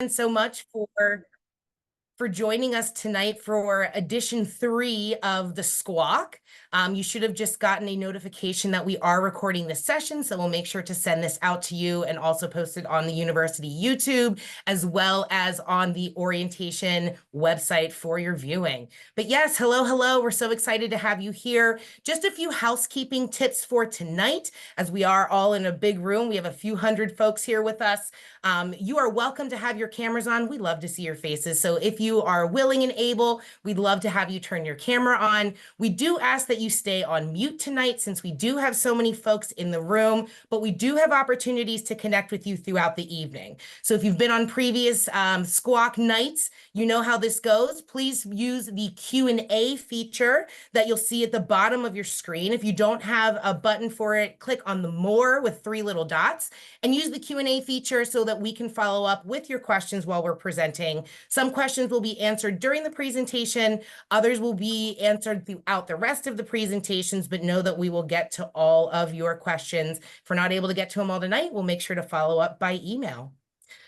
So much for joining us tonight for edition 3 of the Squawk. You should have just gotten a notification that we are recording this session, so we'll make sure to send this out to you and also post it on the university YouTube, as well as on the orientation website for your viewing. But yes, hello. We're so excited to have you here. Just a few housekeeping tips for tonight, as we are all in a big room. We have a few hundred folks here with us. You are welcome to have your cameras on. We love to see your faces. So if you are willing and able, we'd love to have you turn your camera on. We do ask that you stay on mute tonight since we do have so many folks in the room, but we do have opportunities to connect with you throughout the evening. So if you've been on previous Squawk nights, you know how this goes. Please use the Q&A feature that you'll see at the bottom of your screen. If you don't have a button for it, click on the more with 3 little dots and use the Q&A feature so that we can follow up with your questions while we're presenting. Some questions will be answered during the presentation. Others will be answered throughout the rest of the presentations, but know that we will get to all of your questions. If we're not able to get to them all tonight, we'll make sure to follow up by email.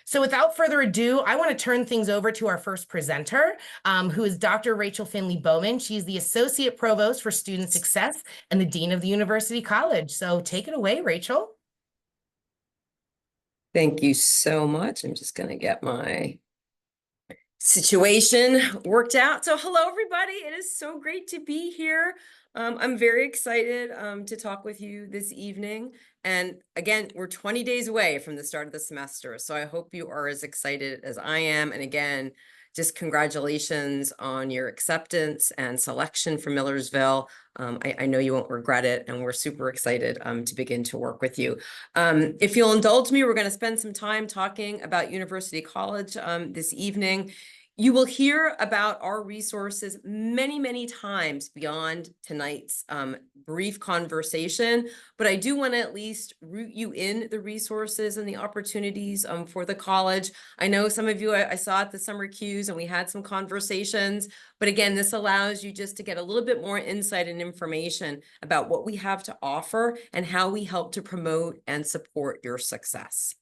So without further ado, I want to turn things over to our first presenter, who is Dr. Rachel Finley Bowman. She's the Associate Provost for Student Success and the Dean of the University College. So take it away, Rachel. Thank you so much. I'm just going to get my situation worked out. So hello, everybody. It is so great to be here. I'm very excited to talk with you this evening. And again, we're 20 days away from the start of the semester. So I hope you are as excited as I am. And again, just congratulations on your acceptance and selection for Millersville. I know you won't regret it, and we're super excited to begin to work with you. If you'll indulge me, we're going to spend some time talking about University College this evening. You will hear about our resources many times beyond tonight's brief conversation, but I do want to at least root you in the resources and the opportunities for the college. I know some of you I saw at the summer cues and we had some conversations, but again, this allows you just to get a little bit more insight and information about what we have to offer and how we help to promote and support your success.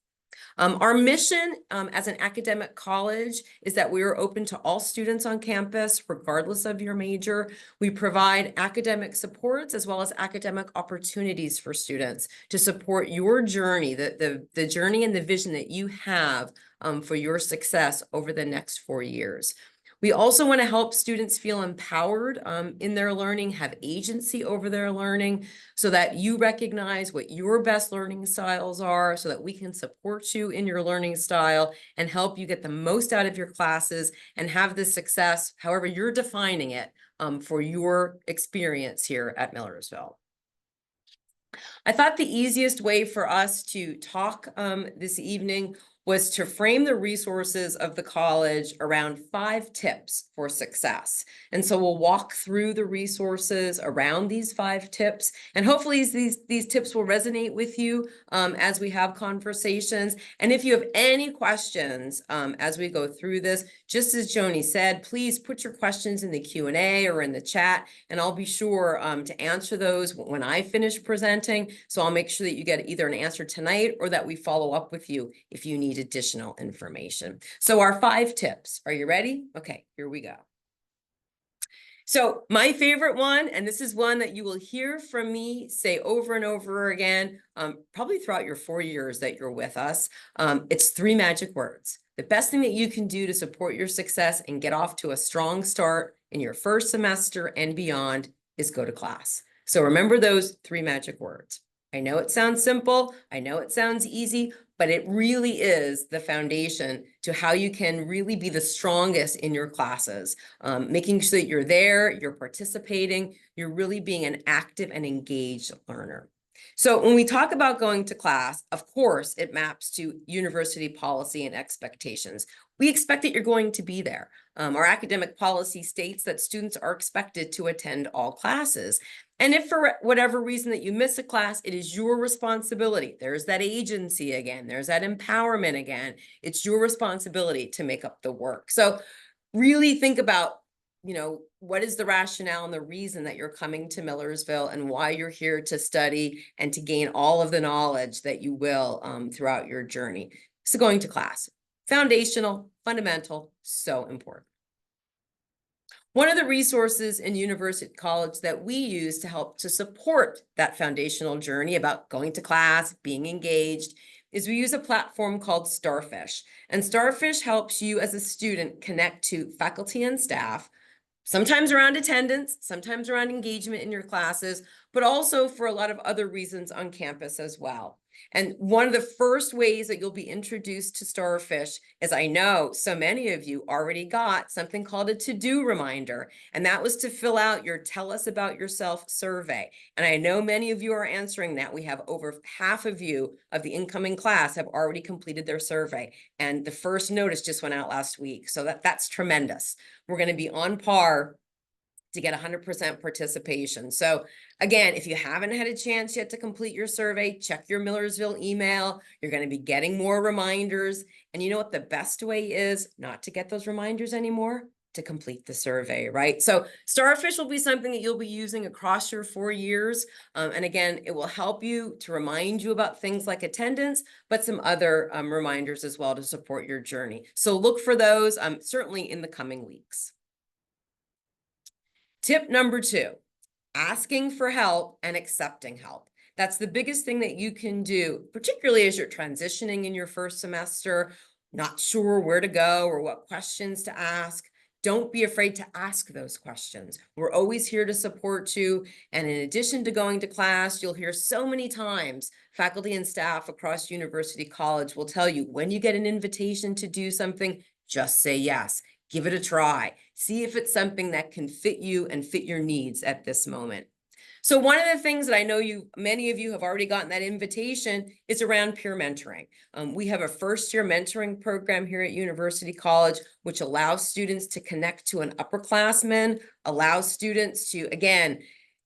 Our mission as an academic college is that we are open to all students on campus, regardless of your major. We provide academic supports as well as academic opportunities for students to support your journey, the journey and the vision that you have for your success over the next 4 years. We also want to help students feel empowered in their learning, have agency over their learning, so that you recognize what your best learning styles are, so that we can support you in your learning style and help you get the most out of your classes and have the success, however you're defining it, for your experience here at Millersville. I thought the easiest way for us to talk this evening was to frame the resources of the college around 5 tips for success. And so we'll walk through the resources around these 5 tips, and hopefully these tips will resonate with you as we have conversations. And if you have any questions as we go through this, just as Joni said, please put your questions in the Q&A or in the chat, and I'll be sure to answer those when I finish presenting. So I'll make sure that you get either an answer tonight or that we follow up with you if you need additional information. So our 5 tips, are you ready? Okay, here we go. So my favorite one, and this is one that you will hear from me say over and over again, probably throughout your 4 years that you're with us, it's 3 magic words. The best thing that you can do to support your success and get off to a strong start in your first semester and beyond is go to class. So remember those 3 magic words. I know it sounds simple, I know it sounds easy, but it really is the foundation to how you can really be the strongest in your classes, making sure that you're there, you're participating, you're really being an active and engaged learner. So when we talk about going to class, of course, it maps to university policy and expectations. We expect that you're going to be there. Our academic policy states that students are expected to attend all classes. And if for whatever reason that you miss a class, it is your responsibility. There's that agency again. There's that empowerment again. It's your responsibility to make up the work. So really think about, what is the rationale and the reason that you're coming to Millersville and why you're here to study and to gain all of the knowledge that you will throughout your journey. So going to class. Foundational, fundamental, so important. One of the resources in University College that we use to help to support that foundational journey about going to class, being engaged, is we use a platform called Starfish. And Starfish helps you as a student connect to faculty and staff, sometimes around attendance, sometimes around engagement in your classes, but also for a lot of other reasons on campus as well. And one of the first ways that you'll be introduced to Starfish is, I know so many of you already got something called a to-do reminder, and that was to fill out your Tell Us About Yourself survey. And I know many of you are answering that. We have over half of you of the incoming class have already completed their survey, and the first notice just went out last week. So that's tremendous. We're going to be on par to get 100% participation. So again, if you haven't had a chance yet to complete your survey, check your Millersville email. You're going to be getting more reminders. And you know what the best way is not to get those reminders anymore? To complete the survey, right? So Starfish will be something that you'll be using across your 4 years. And again, it will help you to remind you about things like attendance, but some other reminders as well to support your journey. So look for those certainly in the coming weeks. Tip number 2, asking for help and accepting help. That's the biggest thing that you can do, particularly as you're transitioning in your first semester, not sure where to go or what questions to ask. Don't be afraid to ask those questions. We're always here to support you. And in addition to going to class, you'll hear so many times faculty and staff across University College will tell you when you get an invitation to do something, just say yes. Give it a try. See if it's something that can fit you and fit your needs at this moment. So one of the things that I know many of you have already gotten that invitation is around peer mentoring. We have a first-year mentoring program here at University College, which allows students to connect to an upperclassman, allows students to, again,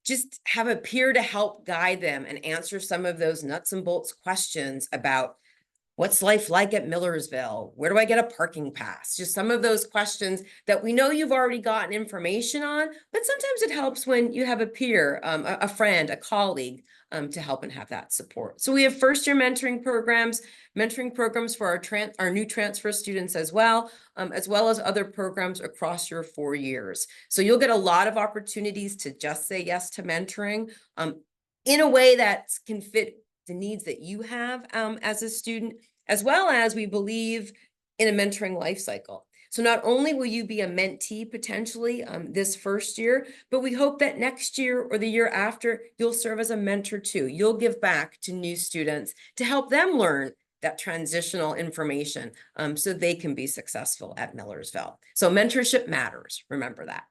just have a peer to help guide them and answer some of those nuts and bolts questions about what's life like at Millersville? Where do I get a parking pass? Just some of those questions that we know you've already gotten information on, but sometimes it helps when you have a peer, a friend, a colleague to help and have that support. So we have first-year mentoring programs for our new transfer students as well as other programs across your 4 years. So you'll get a lot of opportunities to just say yes to mentoring in a way that can fit the needs that you have as a student, as well as we believe in a mentoring life cycle. So not only will you be a mentee potentially this first year, but we hope that next year or the year after, you'll serve as a mentor too. You'll give back to new students to help them learn that transitional information so they can be successful at Millersville. So mentorship matters, remember that.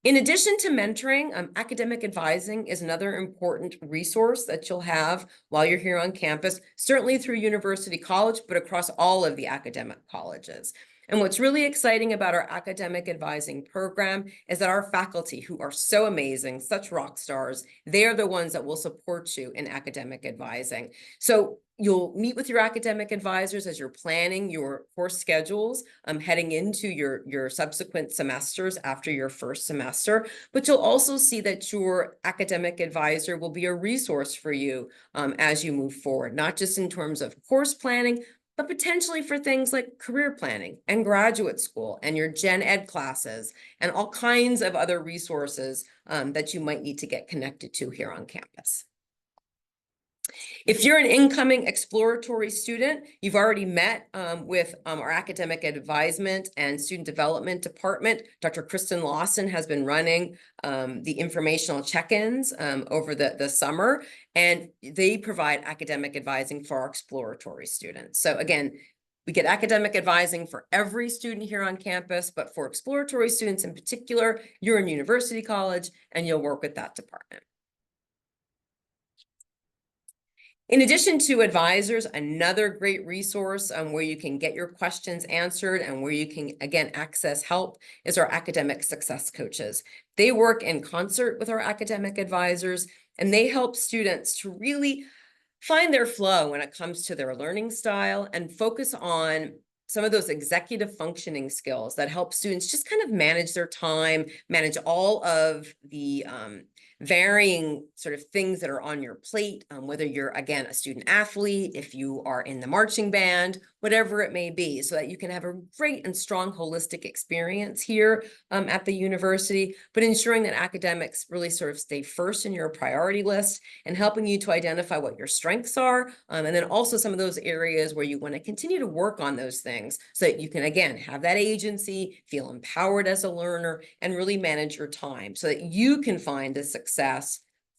In addition to mentoring, academic advising is another important resource that you'll have while you're here on campus, certainly through University College, but across all of the academic colleges. And what's really exciting about our academic advising program is that our faculty, who are so amazing, such rock stars, they are the ones that will support you in academic advising. So you'll meet with your academic advisors as you're planning your course schedules heading into your subsequent semesters after your first semester. But you'll also see that your academic advisor will be a resource for you as you move forward, not just in terms of course planning, but potentially for things like career planning and graduate school and your gen ed classes and all kinds of other resources that you might need to get connected to here on campus. If you're an incoming exploratory student, you've already met with our academic advisement and student development department. Dr. Kristen Lawson has been running the informational check-ins over the summer, and they provide academic advising for our exploratory students. So again, we get academic advising for every student here on campus, but for exploratory students in particular, you're in University College and you'll work with that department. In addition to advisors, another great resource where you can get your questions answered and where you can, again, access help is our academic success coaches. They work in concert with our academic advisors, and they help students to really find their flow when it comes to their learning style and focus on some of those executive functioning skills that help students just kind of manage their time, manage all of the varying sort of things that are on your plate, whether you're, again, a student athlete, if you are in the marching band, whatever it may be, so that you can have a great and strong holistic experience here at the university, but ensuring that academics really sort of stay first in your priority list and helping you to identify what your strengths are, and then also some of those areas where you want to continue to work on those things so that you can, again, have that agency, feel empowered as a learner, and really manage your time so that you can find the success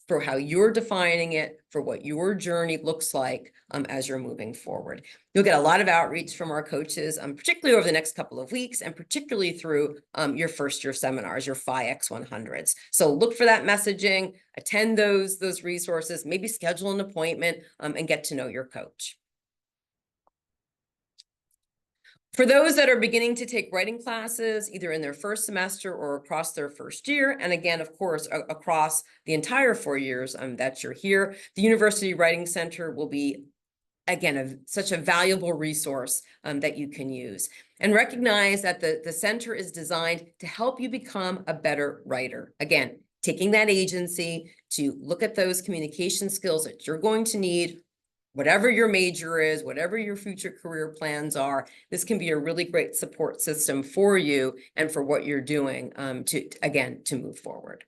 for how you're defining it, for what your journey looks like as you're moving forward. You'll get a lot of outreach from our coaches, particularly over the next couple of weeks, and particularly through your first year seminars, your Phi-X100s. So look for that messaging, attend those resources, maybe schedule an appointment and get to know your coach. For those that are beginning to take writing classes, either in their first semester or across their first year, and again, of course, across the entire 4 years that you're here, the University Writing Center will be, again, such a valuable resource that you can use. And recognize that the center is designed to help you become a better writer. Again, taking that agency to look at those communication skills that you're going to need, whatever your major is, whatever your future career plans are. This can be a really great support system for you and for what you're doing to move forward.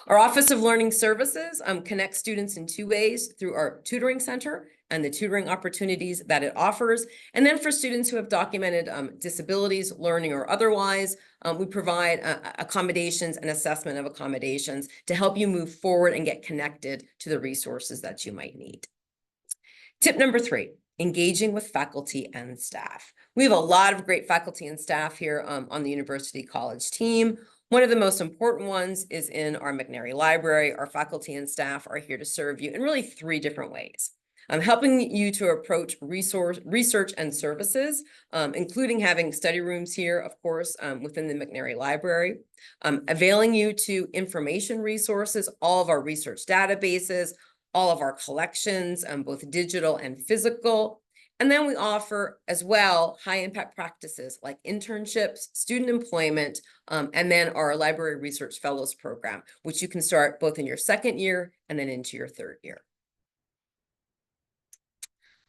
Our Office of Learning Services connects students in 2 ways: through our tutoring center and the tutoring opportunities that it offers. And then for students who have documented disabilities, learning or otherwise, we provide accommodations and assessment of accommodations to help you move forward and get connected to the resources that you might need. Tip number 3, engaging with faculty and staff. We have a lot of great faculty and staff here on the University College team. One of the most important ones is in our McNary Library. Our faculty and staff are here to serve you in really 3 different ways. Helping you to approach research and services, including having study rooms here, of course, within the McNary Library, availing you to information resources, all of our research databases, all of our collections, both digital and physical. And then we offer as well high impact practices like internships, student employment, and then our Library Research Fellows program, which you can start both in your 2nd year and then into your 3rd year.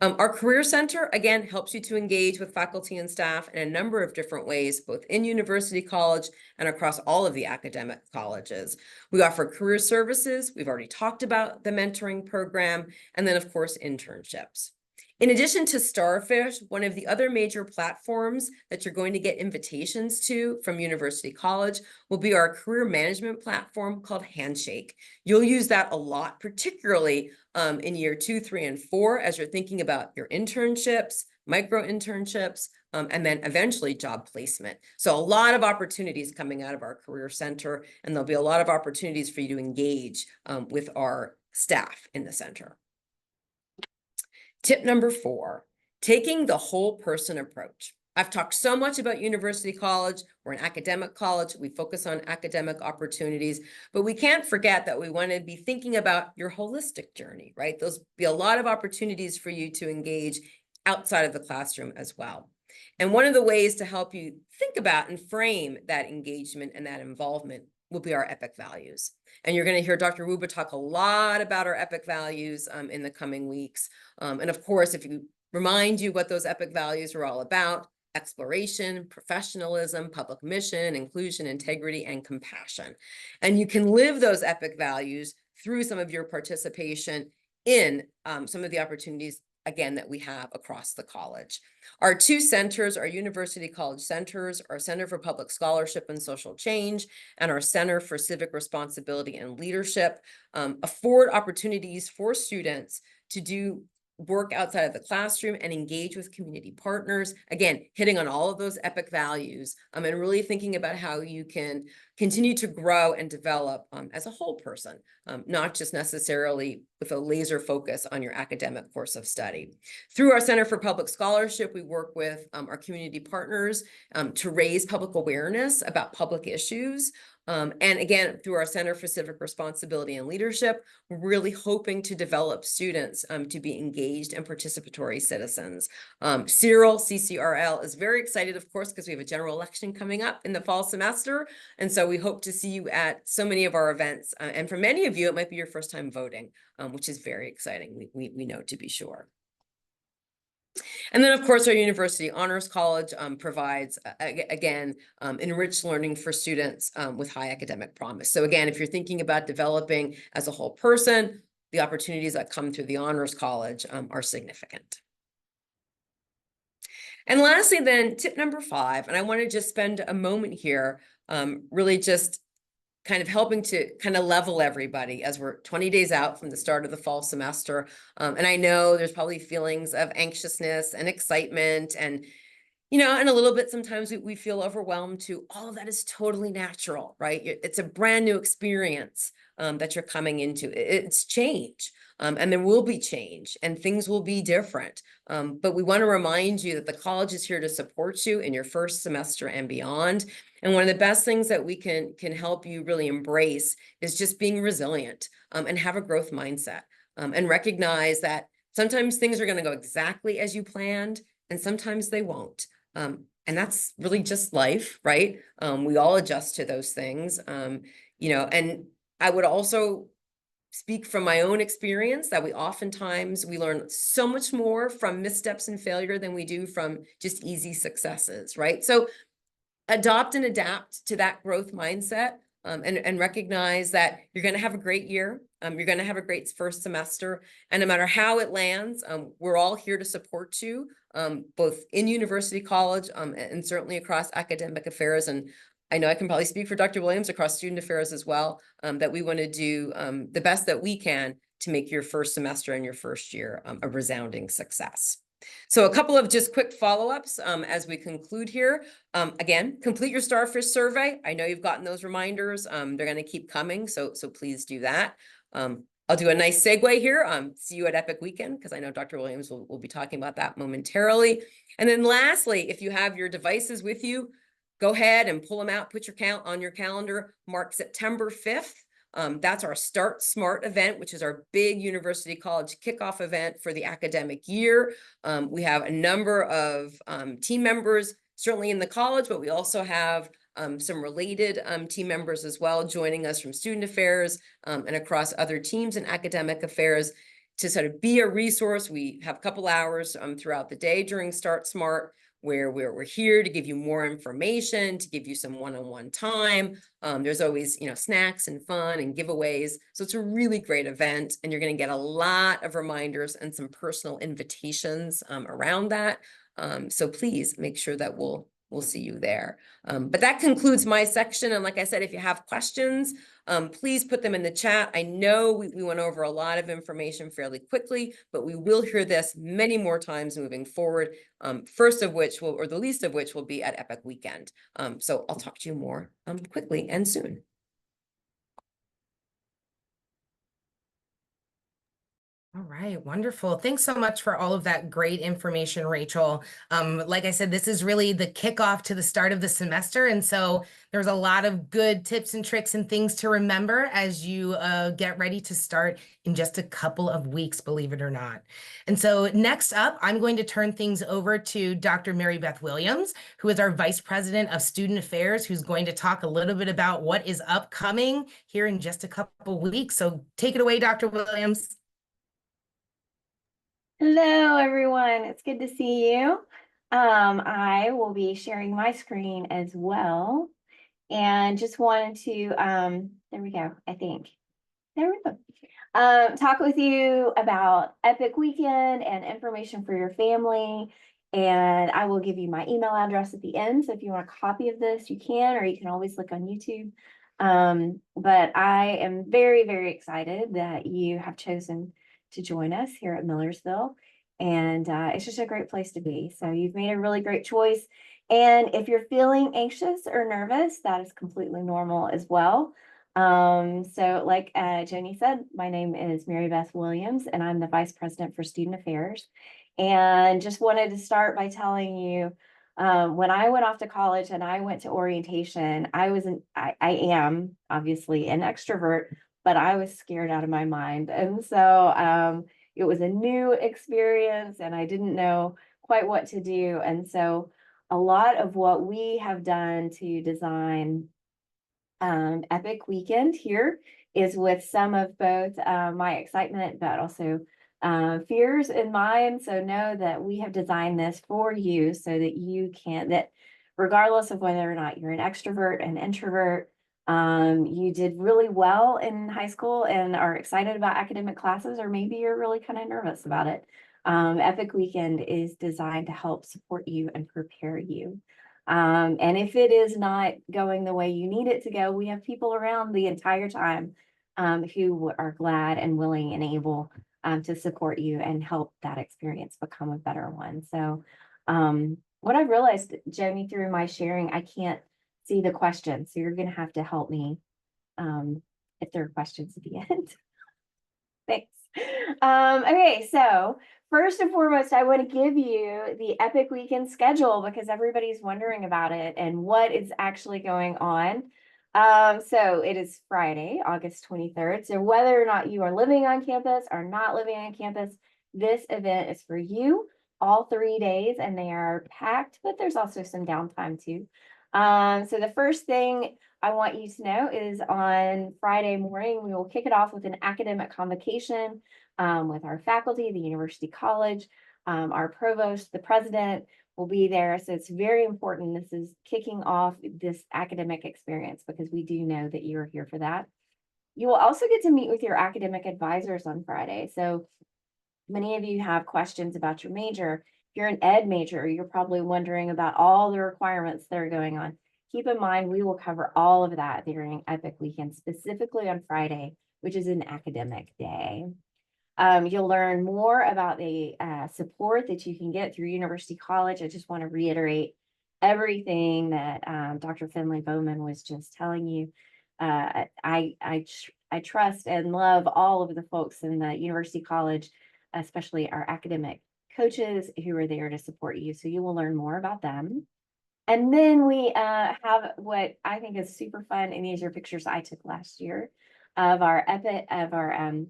Our Career Center, again, helps you to engage with faculty and staff in a number of different ways, both in University College and across all of the academic colleges. We offer career services. We've already talked about the mentoring program, and then, of course, internships. In addition to Starfish, one of the other major platforms that you're going to get invitations to from University College will be our career management platform called Handshake. You'll use that a lot, particularly in year 2, 3, and 4, as you're thinking about your internships, micro internships, and then eventually job placement. So a lot of opportunities coming out of our Career Center, and there'll be a lot of opportunities for you to engage with our staff in the center. Tip number 4, taking the whole person approach. I've talked so much about University College. We're an academic college. We focus on academic opportunities, but we can't forget that we want to be thinking about your holistic journey, right? There'll be a lot of opportunities for you to engage outside of the classroom as well. And one of the ways to help you think about and frame that engagement and that involvement will be our Eppiic values. And you're going to hear Dr. Wuba talk a lot about our Eppiic values in the coming weeks. And of course, if you remind you what those Eppiic values are all about: exploration, professionalism, public mission, inclusion, integrity, and compassion. And you can live those Eppiic values through some of your participation in some of the opportunities, again, that we have across the college. Our 2 centers, our University College centers, our Center for Public Scholarship and Social Change, and our Center for Civic Responsibility and Leadership, afford opportunities for students to do work outside of the classroom and engage with community partners, again, hitting on all of those Eppiic values, and really thinking about how you can continue to grow and develop as a whole person, not just necessarily with a laser focus on your academic course of study. Through our Center for Public Scholarship, we work with our community partners to raise public awareness about public issues, And again, through our Center for Civic Responsibility and Leadership, we're really hoping to develop students to be engaged and participatory citizens. CCRL is very excited, of course, because we have a general election coming up in the fall semester. And so we hope to see you at so many of our events. And for many of you, it might be your first time voting, which is very exciting. We know, to be sure. And then, of course, our University Honors College provides, again, enriched learning for students with high academic promise. So again, if you're thinking about developing as a whole person, the opportunities that come through the Honors College are significant. And lastly, then, tip number 5, and I want to just spend a moment here really just kind of helping to kind of level everybody as we're 20 days out from the start of the fall semester. And I know there's probably feelings of anxiousness and excitement and, and a little bit sometimes we feel overwhelmed too. All of that is totally natural, right? It's a brand new experience that you're coming into. It's change. And there will be change and things will be different. But we want to remind you that the college is here to support you in your first semester and beyond. And one of the best things that we can help you really embrace is just being resilient and have a growth mindset and recognize that sometimes things are going to go exactly as you planned and sometimes they won't. And that's really just life, right? We all adjust to those things, and I would also speak from my own experience that we oftentimes learn so much more from missteps and failure than we do from just easy successes, right? So adopt and adapt to that growth mindset and recognize that you're going to have a great year. You're going to have a great first semester. And no matter how it lands, we're all here to support you, both in University College and certainly across academic affairs. And I know I can probably speak for Dr. Williams across student affairs as well, that we want to do the best that we can to make your first semester and your first year a resounding success. So a couple of just quick follow-ups as we conclude here. Again, complete your Starfish survey. I know you've gotten those reminders. They're going to keep coming, so please do that. I'll do a nice segue here. See you at Eppiic Weekend, because I know Dr. Williams will be talking about that momentarily. And then lastly, if you have your devices with you, go ahead and pull them out, put your count on your calendar, mark September 5th. That's our Start Smart event, which is our big University College kickoff event for the academic year. We have a number of team members, certainly in the college, but we also have some related team members as well, joining us from student affairs and across other teams in academic affairs to sort of be a resource. We have a couple hours throughout the day during Start Smart, where we're here to give you more information, to give you some one-on-one time. There's always, snacks and fun and giveaways. So it's a really great event, and you're going to get a lot of reminders and some personal invitations around that. So please make sure that we'll see you there. But that concludes my section. And like I said, if you have questions, please put them in the chat. I know we went over a lot of information fairly quickly, but we will hear this many more times moving forward. First of which or the least of which will be at Eppiic Weekend. So I'll talk to you more quickly and soon. All right, wonderful. Thanks so much for all of that great information, Rachel. Like I said, this is really the kickoff to the start of the semester. And so there's a lot of good tips and tricks and things to remember as you get ready to start in just a couple of weeks, believe it or not. And so next up, I'm going to turn things over to Dr. Mary Beth Williams, who is our Vice President of Student Affairs, who's going to talk a little bit about what is upcoming here in just a couple weeks. So take it away, Dr. Williams. Hello, everyone. It's good to see you. I will be sharing my screen as well. And just wanted to, there we go, I think. There we go. Talk with you about Eppiic Weekend and information for your family. And I will give you my email address at the end. So if you want a copy of this, you can, or you can always look on YouTube. But I am very, very excited that you have chosen to join us here at Millersville. And it's just a great place to be. So you've made a really great choice. And if you're feeling anxious or nervous, that is completely normal as well. So like Joni said, my name is Mary Beth Williams, and I'm the Vice President for Student Affairs. And just wanted to start by telling you When I went off to college and I went to orientation, I am obviously an extrovert, but I was scared out of my mind. And so it was a new experience and I didn't know quite what to do. And so a lot of what we have done to design Eppiic weekend here is with some of both my excitement, but also fears in mind. So know that we have designed this for you so that you can, that regardless of whether or not you're an extrovert, an introvert, you did really well in high school and are excited about academic classes, or maybe you're really kind of nervous about it. Eppiic weekend is designed to help support you and prepare you. And if it is not going the way you need it to go, we have people around the entire time who are glad and willing and able to support you and help that experience become a better one. So what I've realized, Joni, through my sharing, I can't see the questions. So you're going to have to help me if there are questions at the end. Thanks. Okay, so first and foremost, I want to give you the Eppiic weekend schedule because everybody's wondering about it and what is actually going on. So it is Friday, August 23rd. So whether or not you are living on campus or not living on campus, this event is for you all 3 days and they are packed, but there's also some downtime too. So the first thing I want you to know is on Friday morning, we will kick it off with an academic convocation with our faculty, the University College, our provost, the president will be there. So it's very important. This is kicking off this academic experience because we do know that you are here for that. You will also get to meet with your academic advisors on Friday. So many of you have questions about your major. If you're an ed major, you're probably wondering about all the requirements that are going on. Keep in mind, we will cover all of that during Eppiic weekend, specifically on Friday, which is an academic day. You'll learn more about the support that you can get through University College. I just want to reiterate everything that Dr. Finley Bowman was just telling you. I trust and love all of the folks in the University College, especially our academic coaches who are there to support you. So you will learn more about them. And then we have what I think is super fun, and these are pictures I took last year of our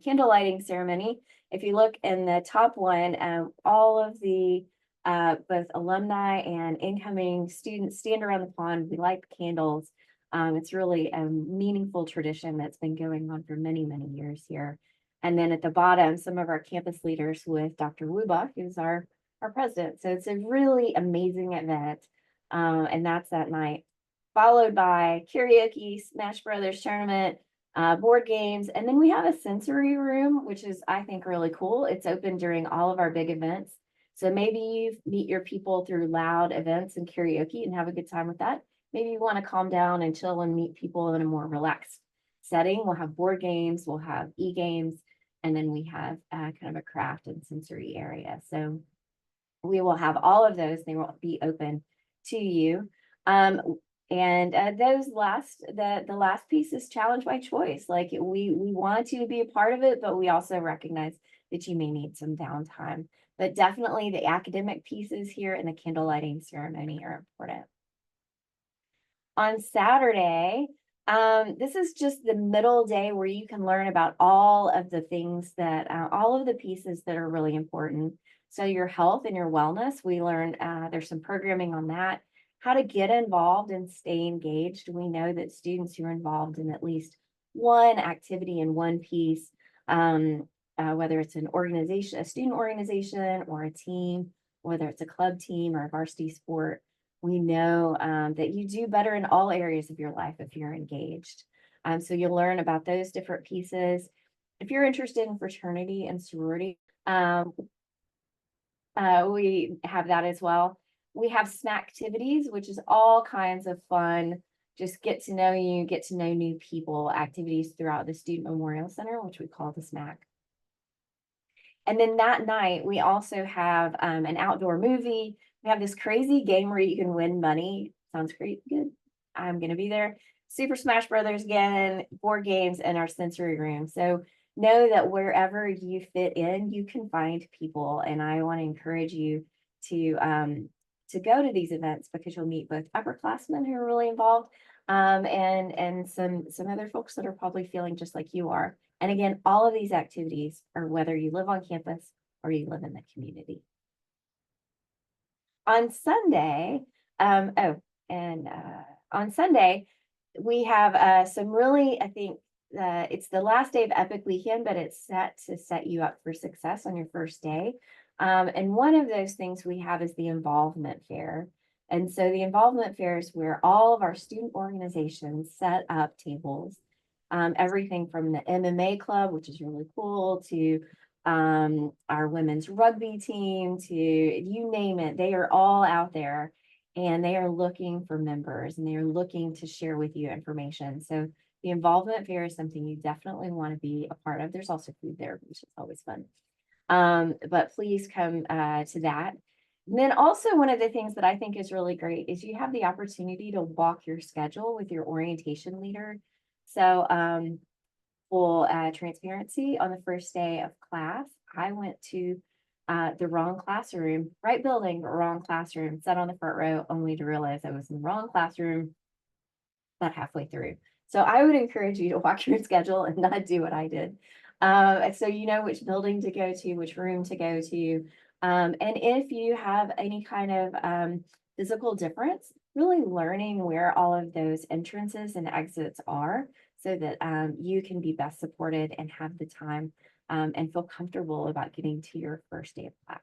candle lighting ceremony. If you look in the top one, all of the both alumni and incoming students stand around the pond. We light the candles. It's really a meaningful tradition that's been going on for many, many years here. And then at the bottom, some of our campus leaders with Dr. Wubach, who's our president. So it's a really amazing event. And that's that night, followed by karaoke, Smash Brothers tournament, board games. And then we have a sensory room, which is, I think, really cool. It's open during all of our big events. So maybe you meet your people through loud events and karaoke and have a good time with that. Maybe you want to calm down and chill and meet people in a more relaxed setting. We'll have board games, we'll have e-games, and then we have kind of a craft and sensory area. So we will have all of those. They will be open to you. And those the last piece is challenge by choice. Like we want you to be a part of it, but we also recognize that you may need some downtime. But definitely the academic pieces here and the candle lighting ceremony are important. On Saturday, this is just the middle day where you can learn about all of the things that, all of the pieces that are really important. So your health and your wellness, we learn there's some programming on that, how to get involved and stay engaged. We know that students who are involved in at least one activity in one piece, whether it's an organization, a student organization or a team, whether it's a club team or a varsity sport, we know that you do better in all areas of your life if you're engaged. So you'll learn about those different pieces. If you're interested in fraternity and sorority, we have that as well. We have snack activities, which is all kinds of fun. Just get to know you, get to know new people, activities throughout the Student Memorial Center, which we call the snack. And then that night, we also have an outdoor movie. We have this crazy game where you can win money. Sounds great. Good. I'm going to be there. Super Smash Brothers again, board games, and our sensory room. So know that wherever you fit in, you can find people. And I want to encourage you to to go to these events because you'll meet both upperclassmen who are really involved, and some other folks that are probably feeling just like you are. And again, all of these activities are whether you live on campus or you live in the community. On Sunday, on Sunday, we have some really, I think, it's the last day of Eppiic weekend, but it's set to set you up for success on your first day. And one of those things we have is the involvement fair. And so the involvement fair is where all of our student organizations set up tables, everything from the MMA club, which is really cool, to our women's rugby team, to you name it, they are all out there and they are looking for members and they are looking to share with you information. So the involvement fair is something you definitely want to be a part of. There's also food there, which is always fun. But please come to that. And then also one of the things that I think is really great is you have the opportunity to walk your schedule with your orientation leader. So full transparency, on the first day of class, I went to the wrong classroom, right building, but wrong classroom, sat on the front row, only to realize I was in the wrong classroom about halfway through. So I would encourage you to walk your schedule and not do what I did. So you know which building to go to, which room to go to. And if you have any kind of physical difference, really learning where all of those entrances and exits are so that you can be best supported and have the time and feel comfortable about getting to your first day of class.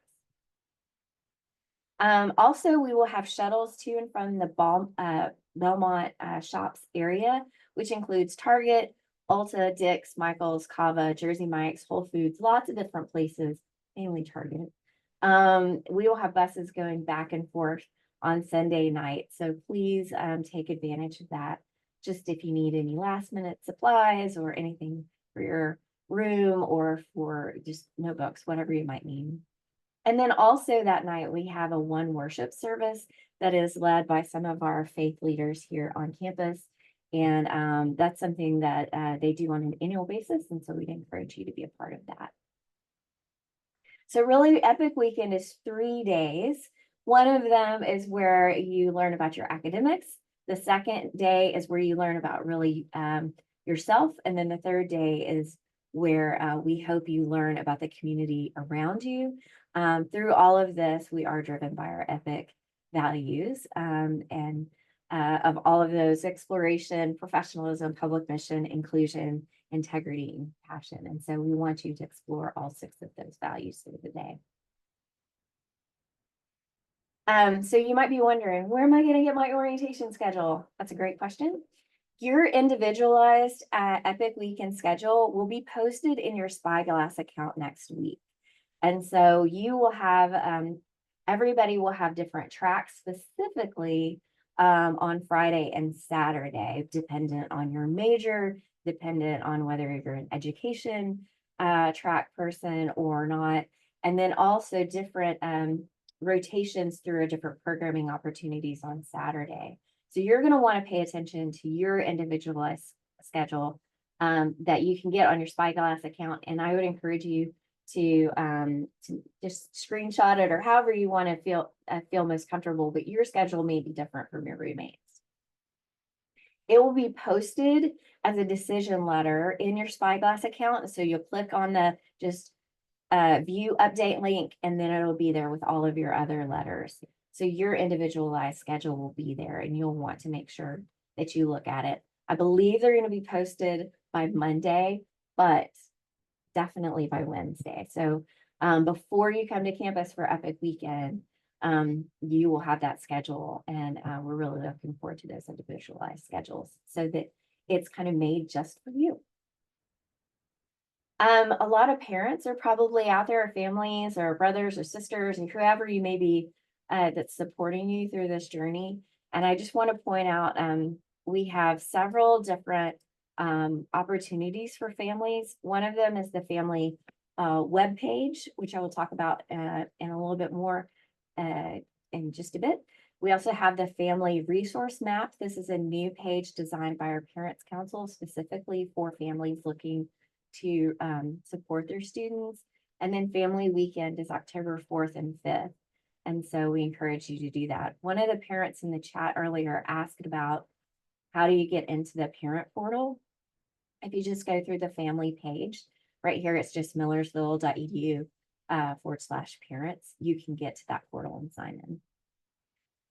Also, we will have shuttles to and from the Belmont shops area, which includes Target, Ulta, Dick's, Michael's, Cava, Jersey Mike's, Whole Foods, lots of different places, mainly Target. We will have buses going back and forth on Sunday night. So please take advantage of that. Just if you need any last minute supplies or anything for your room or for just notebooks, whatever you might need. And then also that night, we have a one worship service that is led by some of our faith leaders here on campus. And that's something that they do on an annual basis. And so we'd encourage you to be a part of that. So really, Eppiic weekend is 3 days. One of them is where you learn about your academics. The second day is where you learn about really yourself. And then the third day is where we hope you learn about the community around you. Through all of this, we are driven by our Eppiic values and of all of those: exploration, professionalism, public mission, inclusion, integrity, and passion. And so we want you to explore all 6 of those values through the day. So you might be wondering, where am I going to get my orientation schedule? That's a great question. Your individualized Eppiic weekend schedule will be posted in your Spyglass account next week. And so you will have, everybody will have different tracks specifically on Friday and Saturday, dependent on your major, dependent on whether you're an education track person or not. And then also different rotations through different programming opportunities on Saturday. So you're going to want to pay attention to your individualized schedule that you can get on your Spyglass account. And I would encourage you to just screenshot it or however you want to feel most comfortable, but your schedule may be different from your roommates. It will be posted as a decision letter in your Spyglass account. So you'll click on the view update link, and then it'll be there with all of your other letters. So your individualized schedule will be there, and you'll want to make sure that you look at it. I believe they're going to be posted by Monday, but definitely by Wednesday. So before you come to campus for Eppiic weekend, you will have that schedule, and we're really looking forward to those individualized schedules so that it's kind of made just for you. A lot of parents are probably out there, or families or brothers or sisters, and whoever you may be that's supporting you through this journey. And I just want to point out, we have several different opportunities for families. One of them is the family webpage, which I will talk about in a little bit more in just a bit. We also have the family resource map. This is a new page designed by our Parents Council specifically for families looking to support their students. And then Family Weekend is October 4th and 5th. And so we encourage you to do that. One of the parents in the chat earlier asked about how do you get into the parent portal? If you just go through the family page, right here, it's just millersville.edu /parents. You can get to that portal and sign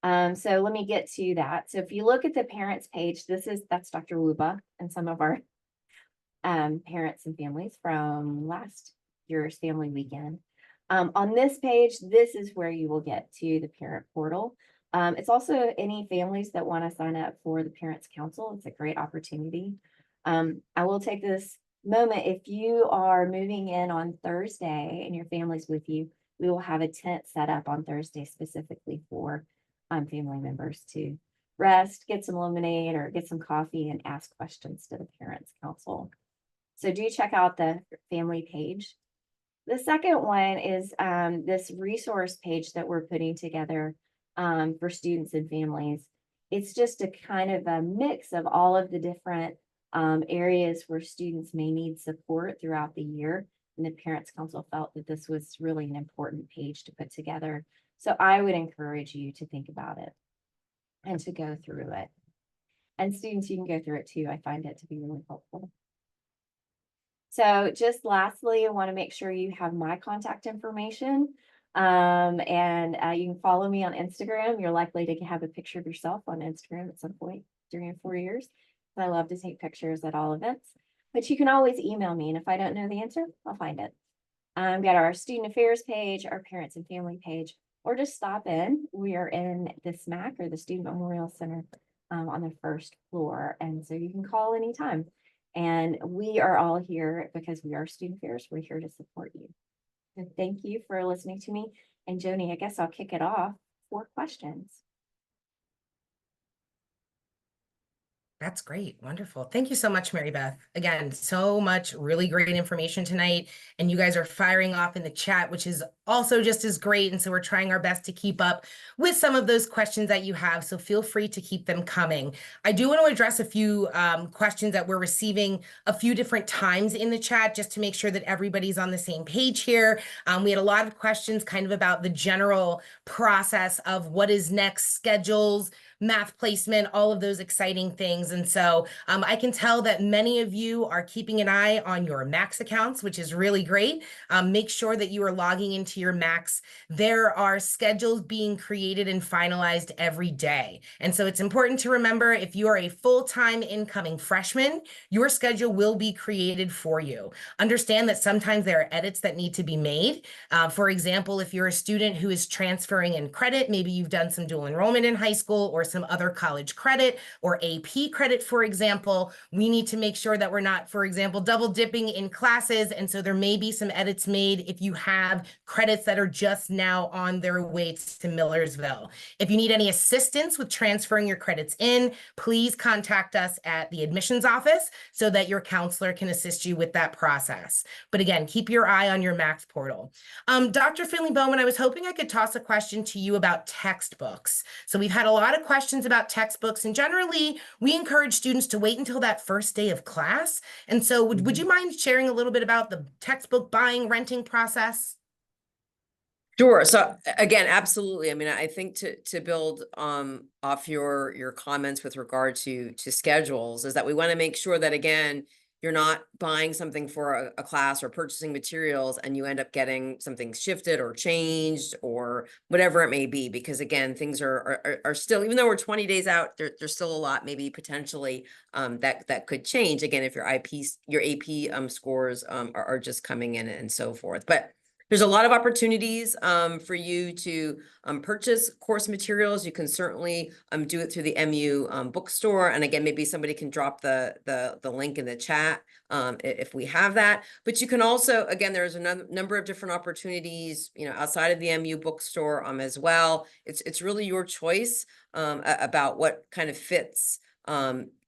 in. So let me get to that. So if you look at the parents page, that's Dr. Wuba and some of our parents and families from last year's family weekend. On this page, this is where you will get to the parent portal. It's also any families that want to sign up for the Parents Council. It's a great opportunity. I will take this moment. If you are moving in on Thursday and your family's with you, we will have a tent set up on Thursday specifically for family members to rest, get some lemonade or get some coffee and ask questions to the Parents Council. So do check out the family page. The second one is this resource page that we're putting together for students and families. It's just a kind of a mix of all of the different areas where students may need support throughout the year. And the Parents Council felt that this was really an important page to put together. So I would encourage you to think about it and to go through it. And students, you can go through it too. I find it to be really helpful. So just lastly, I want to make sure you have my contact information. And you can follow me on Instagram. You're likely to have a picture of yourself on Instagram at some point during 4 years. I love to take pictures at all events, but you can always email me. And if I don't know the answer, I'll find it. We've got our student affairs page, our parents and family page, or just stop in. We are in the SMAC or the Student Memorial Center on the first floor. And so you can call anytime. And we are all here because we are student affairs. We're here to support you. So thank you for listening to me. And Joni, I guess I'll kick it off for questions. That's great. Wonderful. Thank you so much, Mary Beth. Again, so much really great information tonight. And you guys are firing off in the chat, which is also just as great. And so we're trying our best to keep up with some of those questions that you have. So feel free to keep them coming. I do want to address a few questions that we're receiving a few different times in the chat, just to make sure that everybody's on the same page here. We had a lot of questions kind of about the general process of what is next, schedules, math placement, all of those exciting things. And so I can tell that many of you are keeping an eye on your Max accounts, which is really great. Make sure that you are logging into your Max. There are schedules being created and finalized every day. And so it's important to remember, if you are a full-time incoming freshman, your schedule will be created for you. Understand that sometimes there are edits that need to be made. For example, if you're a student who is transferring in credit, maybe you've done some dual enrollment in high school or some other college credit or AP credit, for example, we need to make sure that we're not, for example, double dipping in classes. And so there may be some edits made if you have credits that are just now on their way to Millersville. If you need any assistance with transferring your credits in, please contact us at the admissions office so that your counselor can assist you with that process. But again, keep your eye on your Max portal. Dr. Finley Bowman, I was hoping I could toss a question to you about textbooks. So we've had a lot of questions about textbooks, and generally we encourage students to wait until that first day of class. And so would you mind sharing a little bit about the textbook buying, renting process? Sure. So again, absolutely. I mean, I think to build off your comments with regard to schedules is that we want to make sure that, again, you're not buying something for a class or purchasing materials and you end up getting something shifted or changed or whatever it may be, because again, things are still, even though we're 20 days out, there's still a lot maybe potentially that could change, again, if your AP scores are just coming in and so forth. But there's a lot of opportunities for you to purchase course materials. You can certainly do it through the MU bookstore. And again, maybe somebody can drop the link in the chat if we have that. But you can also, again, there's a number of different opportunities, outside of the MU bookstore as well. It's really your choice about what kind of fits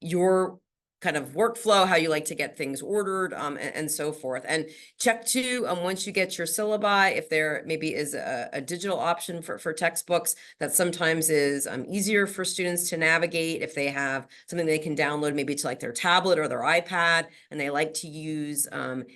your kind of workflow, how you like to get things ordered, and so forth. And check too, once you get your syllabi, if there maybe is a digital option for textbooks that sometimes is easier for students to navigate if they have something they can download maybe to like their tablet or their iPad, and they like to use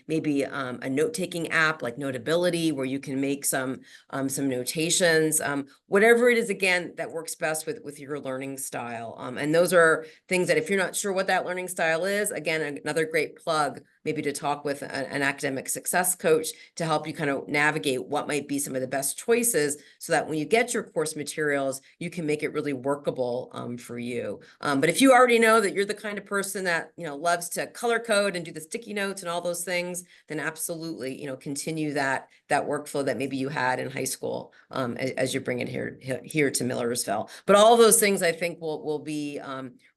maybe a note-taking app like Notability, where you can make some notations, whatever it is, again, that works best with your learning style. And those are things that if you're not sure what that learning style is, again, another great plug, maybe to talk with an academic success coach to help you kind of navigate what might be some of the best choices, so that when you get your course materials, you can make it really workable for you. But if you already know that you're the kind of person that, loves to color code and do the sticky notes and all those things, then absolutely, continue that workflow that maybe you had in high school as you bring it here to Millersville. But all those things I think will be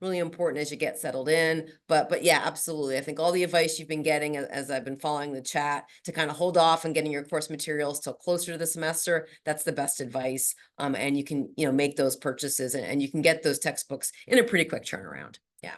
really important as you get settled in. But yeah, absolutely. I think all the advice you've been getting as I've been following the chat to kind of hold off on getting your course materials till closer to the semester, that's the best advice. And you can, make those purchases and you can get those textbooks in a pretty quick turnaround. Yeah.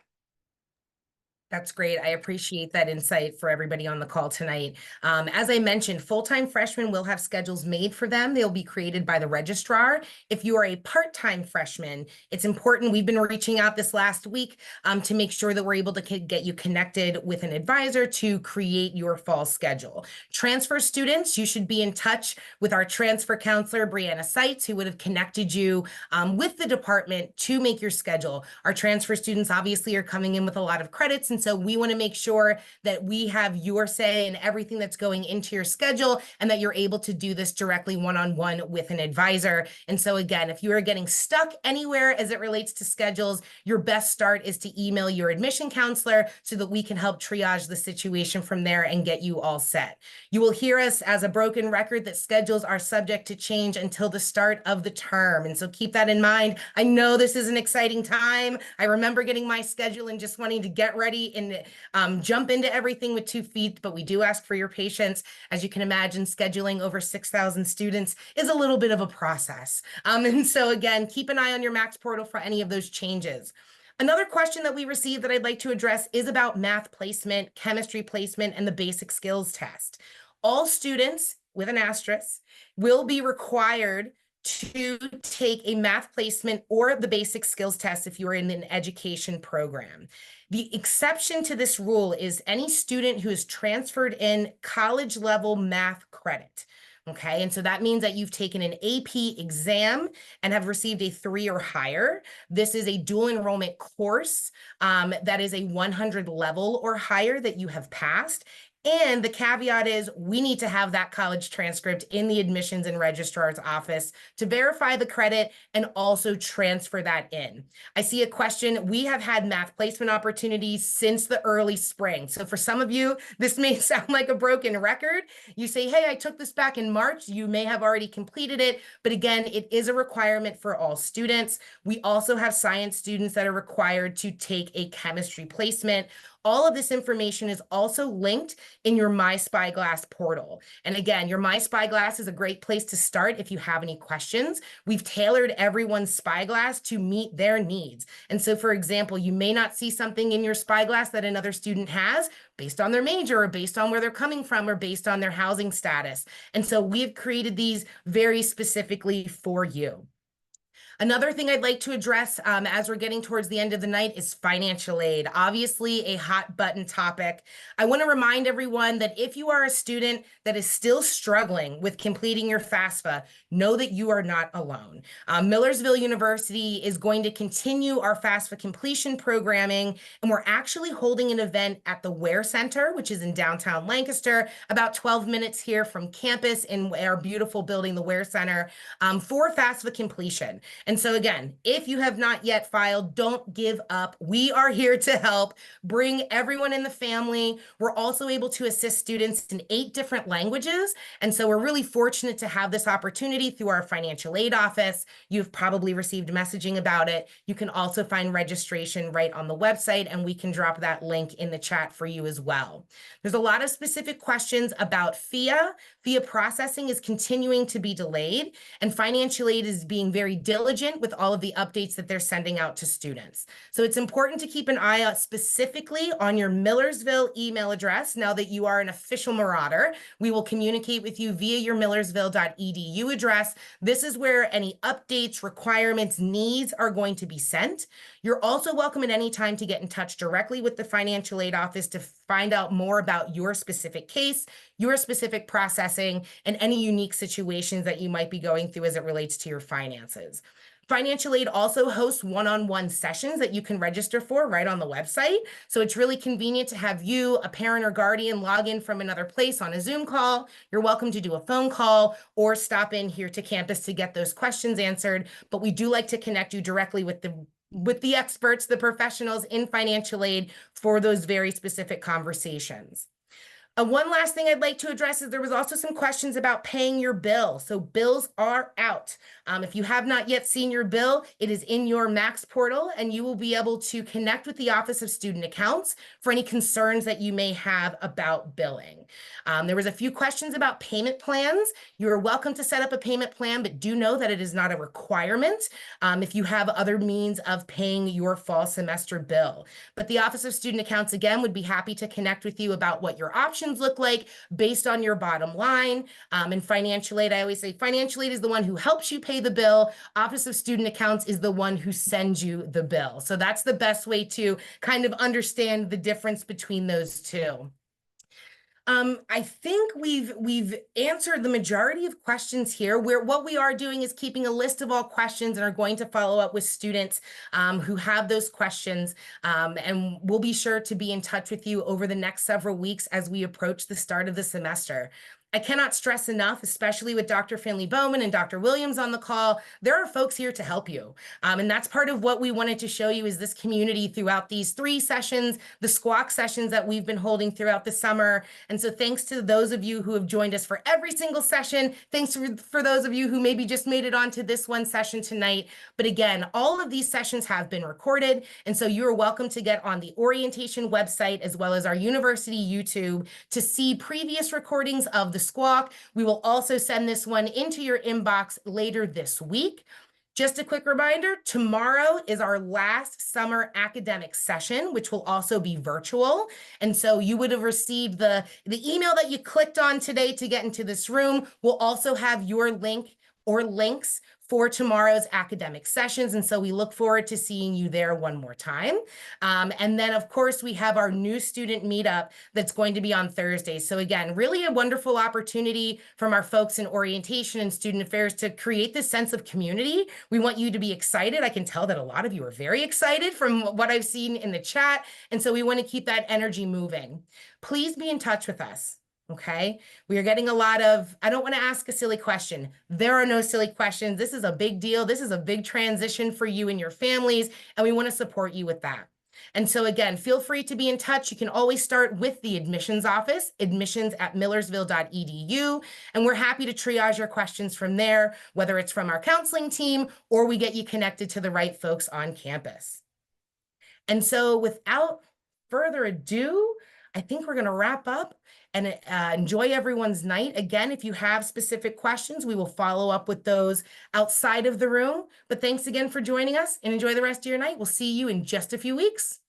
That's great. I appreciate that insight for everybody on the call tonight. As I mentioned, full-time freshmen will have schedules made for them. They'll be created by the registrar. If you are a part-time freshman, it's important. We've been reaching out this last week to make sure that we're able to get you connected with an advisor to create your fall schedule. Transfer students, you should be in touch with our transfer counselor, Brianna Seitz, who would have connected you with the department to make your schedule. Our transfer students obviously are coming in with a lot of credits, and so we want to make sure that we have your say in everything that's going into your schedule and that you're able to do this directly one-on-one with an advisor. And so again, if you are getting stuck anywhere as it relates to schedules, your best start is to email your admission counselor so that we can help triage the situation from there and get you all set. You will hear us as a broken record that schedules are subject to change until the start of the term. And so keep that in mind. I know this is an exciting time. I remember getting my schedule and just wanting to get ready and jump into everything with 2 feet, but we do ask for your patience. As you can imagine, scheduling over 6,000 students is a little bit of a process. And so again, keep an eye on your Max portal for any of those changes. Another question that we received that I'd like to address is about math placement, chemistry placement, and the basic skills test. All students, with an asterisk, will be required to take a math placement or the basic skills test if you are in an education program. The exception to this rule is any student who is transferred in college level math credit. Okay, and so that means that you've taken an AP exam and have received a 3 or higher. This is a dual enrollment course that is a 100 level or higher that you have passed. And the caveat is we need to have that college transcript in the admissions and registrar's office to verify the credit and also transfer that in. I see a question. We have had math placement opportunities since the early spring. So for some of you, this may sound like a broken record. You say, hey, I took this back in March. You may have already completed it. But again, it is a requirement for all students. We also have science students that are required to take a chemistry placement. All of this information is also linked in your My Spyglass portal. And again, your My Spyglass is a great place to start if you have any questions. We've tailored everyone's Spyglass to meet their needs. And so, for example, you may not see something in your Spyglass that another student has based on their major or based on where they're coming from or based on their housing status. And so we've created these very specifically for you. Another thing I'd like to address as we're getting towards the end of the night is financial aid. Obviously a hot button topic. I want to remind everyone that if you are a student that is still struggling with completing your FAFSA, know that you are not alone. Millersville University is going to continue our FAFSA completion programming, and we're actually holding an event at the Ware Center, which is in downtown Lancaster, about 12 minutes here from campus in our beautiful building, the Ware Center, for FAFSA completion. And so again, if you have not yet filed, don't give up. We are here to help bring everyone in the family. We're also able to assist students in 8 different languages. And so we're really fortunate to have this opportunity through our financial aid office. You've probably received messaging about it. You can also find registration right on the website, and we can drop that link in the chat for you as well. There's a lot of specific questions about FIA. FIA processing is continuing to be delayed, and financial aid is being very diligent diligent with all of the updates that they're sending out to students. So it's important to keep an eye out specifically on your Millersville email address. Now that you are an official Marauder, we will communicate with you via your millersville.edu address. This is where any updates, requirements, needs are going to be sent. You're also welcome at any time to get in touch directly with the financial aid office to find out more about your specific case, your specific processing, and any unique situations that you might be going through as it relates to your finances. Financial aid also hosts one-on-one sessions that you can register for right on the website. So it's really convenient to have you, a parent or guardian, log in from another place on a Zoom call. You're welcome to do a phone call or stop in here to campus to get those questions answered. But we do like to connect you directly with the experts, the professionals in financial aid for those very specific conversations. One last thing I'd like to address is there was also some questions about paying your bill. So bills are out. If you have not yet seen your bill, it is in your Max portal, and you will be able to connect with the Office of Student Accounts for any concerns that you may have about billing. There was a few questions about payment plans. You are welcome to set up a payment plan, but do know that it is not a requirement if you have other means of paying your fall semester bill. But the Office of Student Accounts, again, would be happy to connect with you about what your options look like based on your bottom line. And financial aid, I always say financial aid is the one who helps you pay the bill. Office of Student Accounts is the one who sends you the bill. So that's the best way to kind of understand the difference between those two. I think we've answered the majority of questions here. What we are doing is keeping a list of all questions and are going to follow up with students who have those questions. And we'll be sure to be in touch with you over the next several weeks as we approach the start of the semester. I cannot stress enough, especially with Dr. Finley Bowman and Dr. Williams on the call, there are folks here to help you. And that's part of what we wanted to show you is this community throughout these 3 sessions, the Squawk sessions that we've been holding throughout the summer. And so thanks to those of you who have joined us for every single session. Thanks for those of you who maybe just made it onto this one session tonight. But again, all of these sessions have been recorded. And so you're welcome to get on the orientation website as well as our university YouTube to see previous recordings of the Squawk. We will also send this one into your inbox later this week. Just a quick reminder, tomorrow is our last summer academic session, which will also be virtual. And so you would have received the email that you clicked on today to get into this room. We'll also have your link or links for tomorrow's academic sessions. And so we look forward to seeing you there one more time. And then of course we have our new student meetup that's going to be on Thursday. So again, really a wonderful opportunity from our folks in orientation and student affairs to create this sense of community. We want you to be excited. I can tell that a lot of you are very excited from what I've seen in the chat. And so we want to keep that energy moving. Please be in touch with us. Okay, we are getting a lot of, I don't want to ask a silly question. There are no silly questions. This is a big deal. This is a big transition for you and your families, and we want to support you with that. And so again, feel free to be in touch. You can always start with the admissions office, admissions@millersville.edu, and we're happy to triage your questions from there, whether it's from our counseling team or we get you connected to the right folks on campus. And so without further ado, I think we're going to wrap up and enjoy everyone's night. Again, if you have specific questions, we will follow up with those outside of the room. But thanks again for joining us and enjoy the rest of your night. We'll see you in just a few weeks.